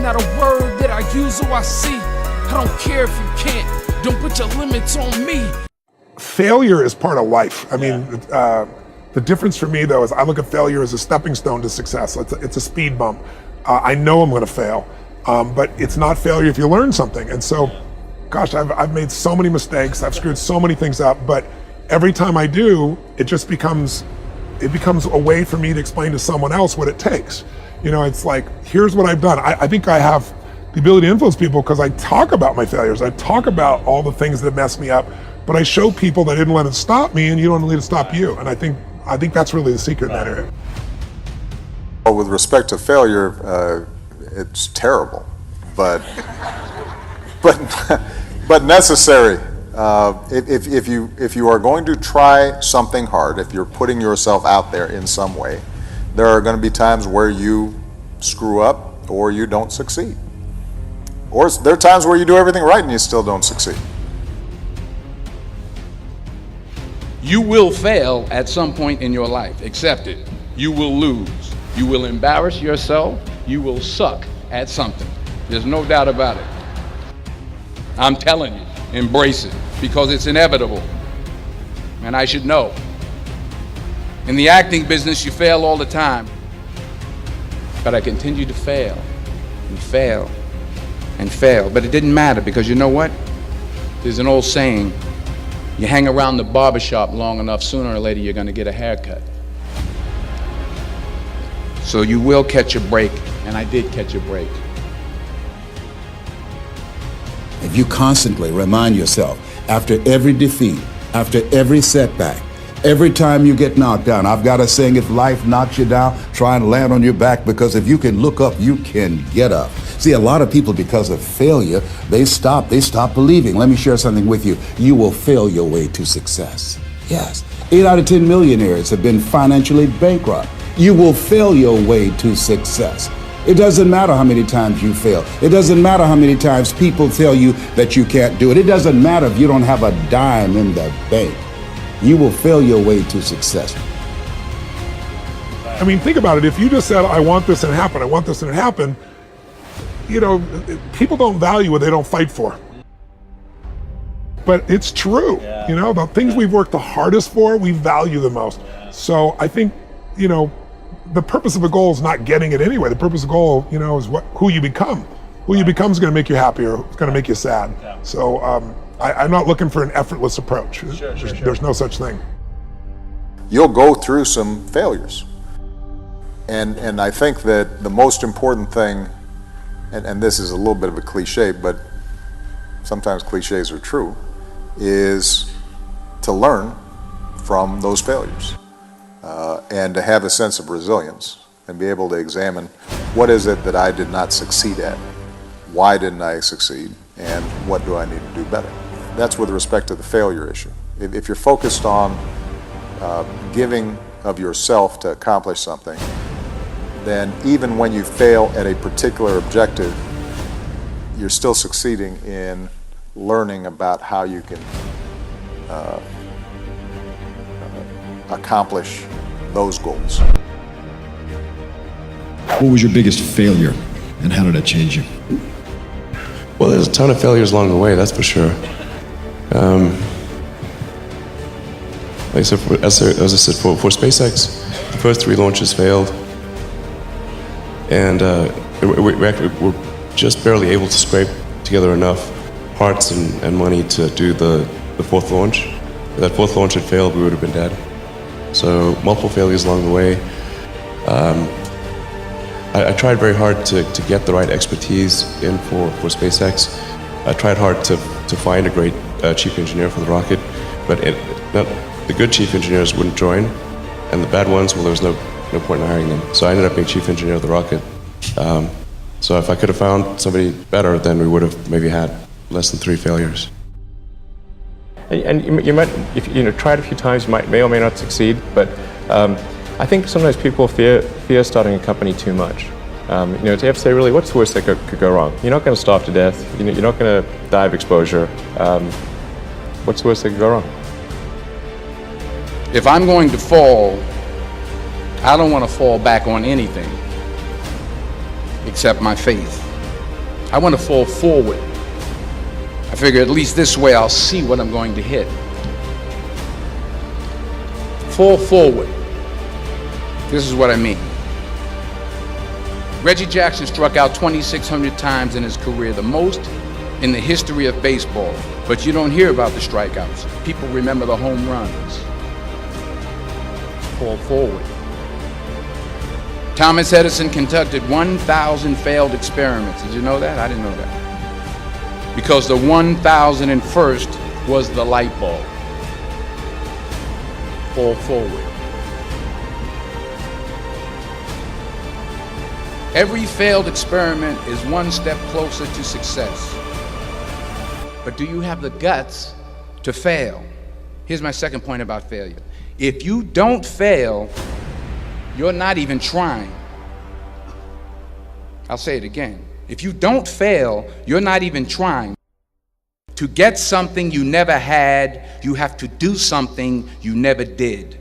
not a word that I use or I see. I don't care if you can't. Don't put your limits on me. Failure is part of life. I mean, the difference for me though is I look at failure as a stepping stone to success. It's a speed bump. I know I'm going to fail, but it's not failure if you learn something. And so, gosh, I've made so many mistakes. I've screwed so many things up, but every time I do, it just becomes a way for me to explain to someone else what it takes. You know, it's like, here's what I've done. I think I have the ability to influence people because I talk about my failures. I talk about all the things that messed me up, but I show people that I didn't let it stop me, and you don't let it stop you. And I think that's really the secret in that area. Well, with respect to failure, it's terrible, but necessary. If you are going to try something hard, if you're putting yourself out there in some way, there are going to be times where you screw up or you don't succeed. Or there are times where you do everything right and you still don't succeed. You will fail at some point in your life. Accept it. You will lose. You will embarrass yourself. You will suck at something. There's no doubt about it. I'm telling you, embrace it because it's inevitable. And I should know. In the acting business, you fail all the time. But I continued to fail and fail and fail. But it didn't matter because you know what? There's an old saying, you hang around the barbershop long enough, sooner or later you're going to get a haircut. So you will catch a break, and I did catch a break. If you constantly remind yourself, after every defeat, after every setback, every time you get knocked down, I've got a saying, if life knocks you down, try and land on your back, because if you can look up, you can get up. See, a lot of people, because of failure, they stop believing. Let me share something with you. You will fail your way to success. Yes, 8 out of 10 millionaires have been financially bankrupt. You will fail your way to success. It doesn't matter how many times you fail. It doesn't matter how many times people tell you that you can't do it. It doesn't matter if you don't have a dime in the bank. You will fail your way to success. I mean, think about it. If you just said, I want this and happen, I want this and it happen, you know, people don't value what they don't fight for. But it's true. You know, the things we've worked the hardest for, we value the most. So I think, you know, the purpose of a goal is not getting it anyway. The purpose of a goal, you know, is who you become. Who you become is going to make you happy or it's going to make you sad. So I'm not looking for an effortless approach. There's no such thing. You'll go through some failures. And I think that the most important thing, and this is a little bit of a cliche, but sometimes cliches are true, is to learn from those failures and to have a sense of resilience and be able to examine what is it that I did not succeed at, why didn't I succeed, and what do I need to do better. That's with respect to the failure issue. If you're focused on giving of yourself to accomplish something, then even when you fail at a particular objective, you're still succeeding in learning about how you can accomplish those goals. What was your biggest failure and how did it change you? Well, there's a ton of failures along the way, that's for sure. Like I said, as I said, for SpaceX, the first 3 launches failed. And we're just barely able to scrape together enough parts and money to do the 4th launch. If that 4th launch had failed, we would have been dead. So multiple failures along the way. I tried very hard to get the right expertise in for SpaceX. I tried hard to find a great chief engineer for the rocket, but the good chief engineers wouldn't join, and the bad ones, well, there was no point in hiring them. So I ended up being chief engineer of the rocket. So if I could have found somebody better, then we would have maybe had less than 3 failures. And you might, if you try it a few times, you may or may not succeed. But I think sometimes people fear starting a company too much. You have to say, really, what's the worst that could go wrong? You're not going to starve to death. You're not going to die of exposure. What's the worst that could go wrong? If I'm going to fall, I don't want to fall back on anything except my faith. I want to fall forward. I figure at least this way I'll see what I'm going to hit. Fall forward. This is what I mean. Reggie Jackson struck out 2,600 times in his career, the most in the history of baseball. But you don't hear about the strikeouts. People remember the home runs. Fall forward. Thomas Edison conducted 1,000 failed experiments. Did you know that? I didn't know that. Because the 1,001st was the light bulb. Fall forward. Every failed experiment is one step closer to success. But do you have the guts to fail? Here's my second point about failure. If you don't fail, you're not even trying. I'll say it again. If you don't fail, you're not even trying. To get something you never had, you have to do something you never did.